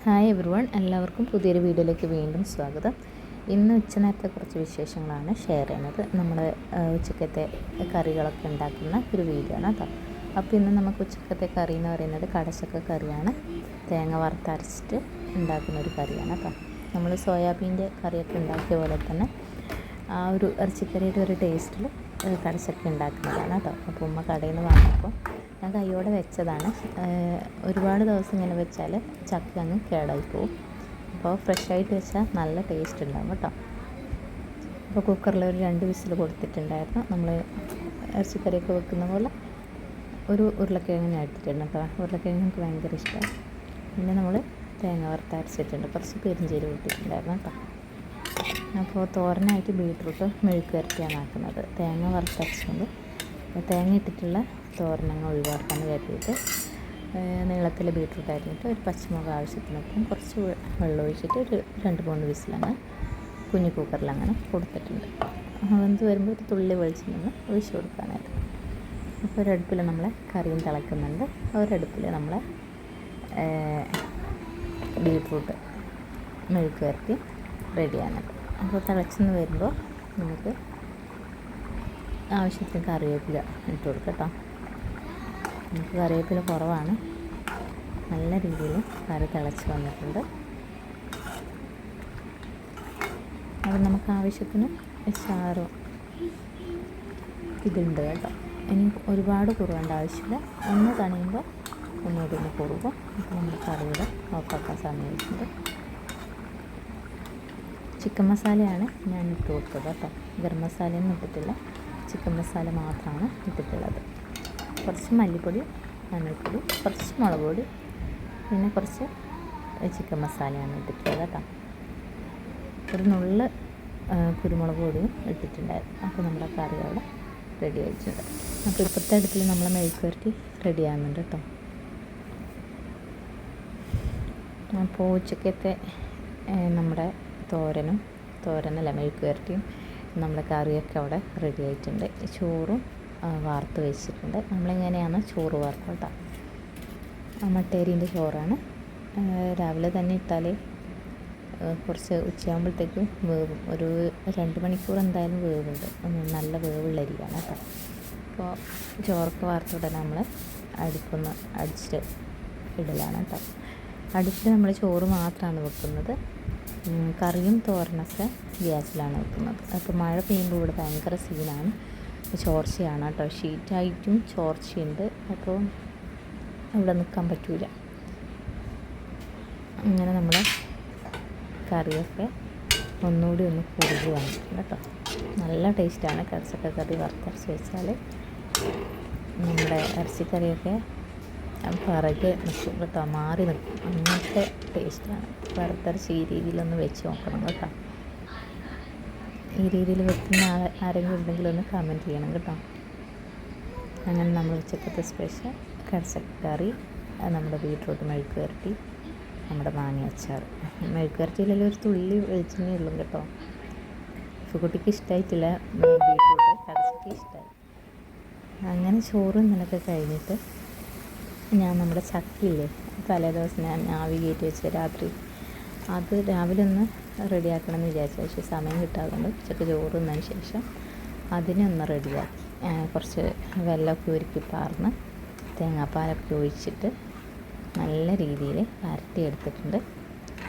Hi everyone, എല്ലാവർക്കും പുതിയൊരു വീഡിയോയിലേക്ക് വീണ്ടും സ്വാഗതം. ഇന്ന് ഉച്ചനേരത്തെ കുറച്ച് വിശേഷങ്ങളാണ് ഷെയർ ചെയ്യുന്നത്. നമ്മൾ ഉച്ചക്കത്തെ കറികളൊക്കെ ഉണ്ടാക്കുന്ന ഒരു വീഡിയോ ആണ് കേട്ടോ. അപ്പോൾ ഇന്ന് നമുക്ക് ഉച്ചക്കത്തെ കറി എന്ന് പറയുന്നത് കടച്ചക്ക കറിയാണ്. തേങ്ങ വറുത്തരച്ചിട്ട് ഉണ്ടാക്കുന്ന ഒരു കറിയാണ് കേട്ടോ. നമ്മൾ സോയാബീൻ്റെ കറിയൊക്കെ ഉണ്ടാക്കിയ പോലെ തന്നെ ആ ഒരു ഇറച്ചിക്കറിയുടെ ഒരു ടേസ്റ്റിൽ കടച്ചക്ക ഉണ്ടാക്കുന്നതാണ് കേട്ടോ. അപ്പോൾ ഉമ്മ കടയിൽ നിന്ന് വാങ്ങിയപ്പോൾ ഞാൻ കൈയോടെ വെച്ചതാണ്. ഒരുപാട് ദിവസം ഇങ്ങനെ വെച്ചാൽ ചക്ക അങ്ങ് കേടായി പോവും. അപ്പോൾ ഫ്രഷായിട്ട് വെച്ചാൽ നല്ല ടേസ്റ്റ് ഉണ്ടാകും കേട്ടോ. അപ്പോൾ കുക്കറിൽ ഒരു 2 വിസിൽ കൊടുത്തിട്ടുണ്ടായിരുന്നു. നമ്മൾ ഇറച്ചിക്കറിയൊക്കെ വെക്കുന്ന പോലെ ഒരു ഉരുളക്കിഴങ്ങിനെ എടുത്തിട്ടുണ്ട് കേട്ടോ. ഉരുളക്കിഴങ്ങ് എനിക്ക് ഭയങ്കര ഇഷ്ടമാണ്. പിന്നെ നമ്മൾ തേങ്ങ വറുത്തരച്ചിട്ടുണ്ട്, കുറച്ച് പെരിഞ്ചീരകം ഇട്ടിട്ടുണ്ടായിരുന്നു കേട്ടോ. അപ്പോൾ തോരനായിട്ട് ബീട്രൂട്ട് മെഴുക്ക് വരട്ടിയാണ് ആക്കുന്നത്. തേങ്ങ വറുത്തരച്ചുകൊണ്ട് തേങ്ങ ഇട്ടിട്ടുള്ള തോരനങ്ങ് ഒഴിവാക്കാൻ കരുതിയിട്ട് നീളത്തിൽ ബീട്രൂട്ട് അരിഞ്ഞിട്ട് ഒരു പച്ചമുളക് ആവശ്യത്തിനൊപ്പം കുറച്ച് വെള്ളം ഒഴിച്ചിട്ട് ഒരു 2-3 വിസിലങ്ങനെ കുഞ്ഞു കുക്കറിൽ അങ്ങനെ കൊടുത്തിട്ടുണ്ട്. വെന്ത് വരുമ്പോൾ ഒരു തുള്ളി വെളിച്ചെണ്ണ ഒഴിച്ച് കൊടുക്കാനായിട്ട്. അപ്പോൾ ഒരടുപ്പിൽ നമ്മളെ കറിയും തിളക്കുന്നുണ്ട്, ഒരടുപ്പിൽ നമ്മളെ ബീട്രൂട്ട് മെഴുക്ക് വരട്ടി റെഡിയാണ്. അപ്പോൾ തിളച്ചെന്ന് വരുമ്പോൾ നമുക്ക് ആവശ്യത്തിന് കറിവേപ്പില ഇട്ട് കൊടുക്കാം കേട്ടോ. നമുക്ക് കറിവേപ്പില കുറവാണ്. നല്ല രീതിയിൽ കറി തിളച്ച് വന്നിട്ടുണ്ട്. അത് നമുക്ക് ആവശ്യത്തിന് ചാറും ഇതുണ്ട് കേട്ടോ. ഇനി ഒരുപാട് കുറുവേണ്ട ആവശ്യമില്ല. ഒന്ന് തണിയുമ്പോൾ ഒന്നുകൂടി ഒന്ന് കുറുകും. അപ്പോൾ നമ്മൾ കറിയുടെ ഓഫാക്കാൻ സമയത്തുണ്ട്. ചിക്കൻ മസാലയാണ് ഞാൻ ഇട്ട് കൊടുത്തത് കേട്ടോ. ഗരം മസാലയൊന്നും ഇട്ടിട്ടില്ല, ചിക്കൻ മസാല മാത്രമാണ് ഇട്ടിട്ടുള്ളത്. കുറച്ച് മല്ലിപ്പൊടി, മഞ്ഞൾപ്പൊടി, കുറച്ച് മുളക് പൊടി, പിന്നെ കുറച്ച് ചിക്കൻ മസാലയാണ് ഇട്ടിട്ടുള്ളത് കേട്ടോ. ഒരു നുള്ള് കുരുമുളക് പൊടിയും ഇട്ടിട്ടുണ്ടായിരുന്നു. അപ്പോൾ നമ്മുടെ കറി അവിടെ റെഡി ആയിട്ടുണ്ട്. അപ്പോൾ ഇപ്പോഴത്തെ അടുപ്പിൽ നമ്മൾ മെഴുക്ക് വരട്ടി റെഡി ആകുന്നുണ്ട് കേട്ടോ. അപ്പോൾ ഉച്ചക്കത്തെ നമ്മുടെ തോരനല്ല മെഴുക്ക് വരട്ടിയും നമ്മുടെ കറിയൊക്കെ അവിടെ റെഡി ആയിട്ടുണ്ട്. ചോറും വാർത്ത് വെച്ചിട്ടുണ്ട്. നമ്മളിങ്ങനെയാണ് ചോറ് വാർക്കുക കേട്ടോ. മട്ടേരീൻ്റെ ചോറാണ്. രാവിലെ തന്നെ ഇട്ടാൽ കുറച്ച് ഉച്ചയാകുമ്പോഴത്തേക്കും വേവും. ഒരു 2 മണിക്കൂർ എന്തായാലും വേവുണ്ട്. നല്ല വേവുള്ള അരിയാണ് കേട്ടോ. അപ്പോൾ ചോറൊക്കെ വാർത്തിടാൻ നമ്മൾ അടുപ്പൊന്ന് അടിച്ചിട്ട് ഇടലാണ് കേട്ടോ. അടുപ്പിൽ നമ്മൾ ചോറ് മാത്രമാണ് വെക്കുന്നത്. കറിയും തോരനൊക്കെ ഗ്യാസിലാണ് വെക്കുന്നത്. അപ്പോൾ മഴ പെയ്യുമ്പോൾ ഇവിടെ ഭയങ്കര സീനാണ്, ചോർച്ചയാണ് കേട്ടോ. ഷീറ്റായിട്ടും ചോർച്ചയുണ്ട്. അപ്പോൾ ഇവിടെ നിൽക്കാൻ പറ്റില്ല. അങ്ങനെ നമ്മൾ കറിയൊക്കെ ഒന്നുകൂടി ഒന്ന് കുറുകി വന്നിട്ടുണ്ട് കേട്ടോ. നല്ല ടേസ്റ്റാണ് കടച്ചക്ക കറി വറുത്തരച്ച് വെച്ചാൽ. നമ്മുടെ ഇറച്ചിക്കറിയൊക്കെ പിറകെ നിൽക്കും കേട്ടോ, മാറി നിൽക്കും. അങ്ങനത്തെ ടേസ്റ്റാണ്. വറുത്തരച്ച് ഈ രീതിയിലൊന്ന് വെച്ച് നോക്കണം കേട്ടോ. ഈ രീതിയിൽ വെക്കുന്ന ആരെങ്കിലും ഉണ്ടെങ്കിൽ ഒന്ന് കമൻറ്റ് ചെയ്യണം കേട്ടോ. അങ്ങനെ നമ്മൾ ഉച്ചക്കത്തെ സ്പെഷ്യൽ കടച്ചക്ക കറി, നമ്മുടെ ബീട്രൂട്ട് മെഴുക്ക് വരട്ടി, നമ്മുടെ മാങ്ങ അച്ചാർ. മെഴുക്ക് വരട്ടിയിലെല്ലാം ഒരു തുള്ളി വെളിച്ചെണ്ണേ ഉള്ളൂ കേട്ടോ. കുട്ടിക്ക് ഇഷ്ടമായിട്ടില്ല ബീട്രൂട്ട്, കടച്ചക്ക ഇഷ്ടമായി. അങ്ങനെ ചോറും നിനക്ക് കഴിഞ്ഞിട്ട് ഞാൻ നമ്മുടെ ചക്കയില്ലേ, തലേ ദിവസം ഞാൻ ആവി കയറ്റി വെച്ച് രാത്രി, അത് രാവിലെ ഒന്ന് റെഡിയാക്കണം എന്ന് വിചാരിച്ചു. പക്ഷേ സമയം കിട്ടാതുകൊണ്ട് ഉച്ചക്ക് ചോറ് തിന്നതിന് ശേഷം അതിനെ ഒന്ന് റെഡിയാക്കി കുറച്ച് വെള്ളമൊക്കെ ഉരുക്കി പാർന്ന് തേങ്ങാപ്പാലൊക്കെ ഒഴിച്ചിട്ട് നല്ല രീതിയിൽ വരട്ടിയെടുത്തിട്ടുണ്ട്.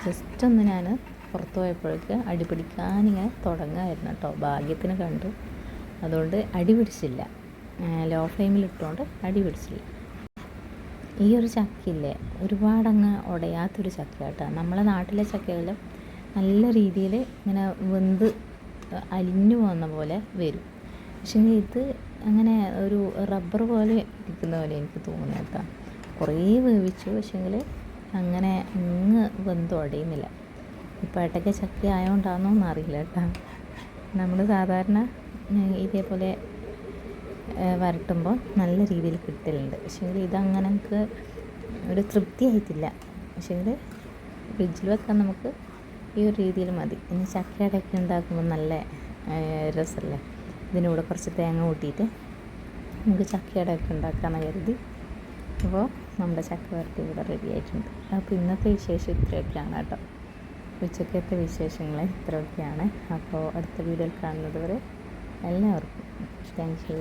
ജസ്റ്റ് ഒന്ന് ഞാൻ പുറത്ത് പോയപ്പോഴേക്ക് അടി പിടിക്കാനിങ്ങനെ തുടങ്ങുമായിരുന്നു കേട്ടോ. ഭാഗ്യത്തിന് കണ്ടു, അതുകൊണ്ട് അടി പിടിച്ചില്ല. ലോ ഫ്ലെയിമിലിട്ടുകൊണ്ട് അടി പിടിച്ചില്ല. ഈ ഒരു ചക്കയില്ലേ, ഒരുപാടങ്ങ് ഉടയാത്തൊരു ചക്ക കേട്ടോ. നമ്മളെ നാട്ടിലെ ചക്കകൾ നല്ല രീതിയിൽ ഇങ്ങനെ വെന്ത് അലിഞ്ഞു പോകുന്ന പോലെ വരും. പക്ഷേ ഇത് അങ്ങനെ ഒരു റബ്ബർ പോലെ ഇരിക്കുന്ന പോലെ എനിക്ക് തോന്നുന്നു കേട്ടോ. കുറേ വേവിച്ചു, പക്ഷേങ്കിൽ അങ്ങനെ അങ്ങ് വെന്ത് ഉടയുന്നില്ല. ഇപ്പോൾ ഇടയ്ക്ക് ചക്ക ആയതുകൊണ്ടാണോ എന്നറിയില്ല കേട്ടോ. നമ്മൾ സാധാരണ ഇതേപോലെ വരട്ടുമ്പോൾ നല്ല രീതിയിൽ കിട്ടലുണ്ട്. പക്ഷേങ്കിൽ ഇതങ്ങനെ നമുക്ക് ഒരു തൃപ്തിയായിട്ടില്ല. പക്ഷേങ്കിൽ ഫ്രിഡ്ജിൽ വെക്കാൻ നമുക്ക് ഈ ഒരു രീതിയിൽ മതി. ഇനി ചക്കയുടെയൊക്കെ ഉണ്ടാക്കുമ്പോൾ നല്ല രസമല്ലേ. ഇതിനൂടെ കുറച്ച് തേങ്ങ കൂട്ടിയിട്ട് നമുക്ക് ചക്കയുടെയൊക്കെ ഉണ്ടാക്കാമെന്ന് കരുതി. അപ്പോൾ നമ്മുടെ ചക്ക വരട്ടി ഇവിടെ റെഡി ആയിട്ടുണ്ട്. അപ്പോൾ ഇന്നത്തെ വിശേഷം ഇത്രയൊക്കെയാണ് കേട്ടോ. ഉച്ചക്കത്തെ വിശേഷങ്ങൾ ഇത്രയൊക്കെയാണ്. അപ്പോൾ അടുത്ത വീഡിയോയിൽ കാണുന്നത് വരെ എല്ലാവർക്കും താങ്ക് യു.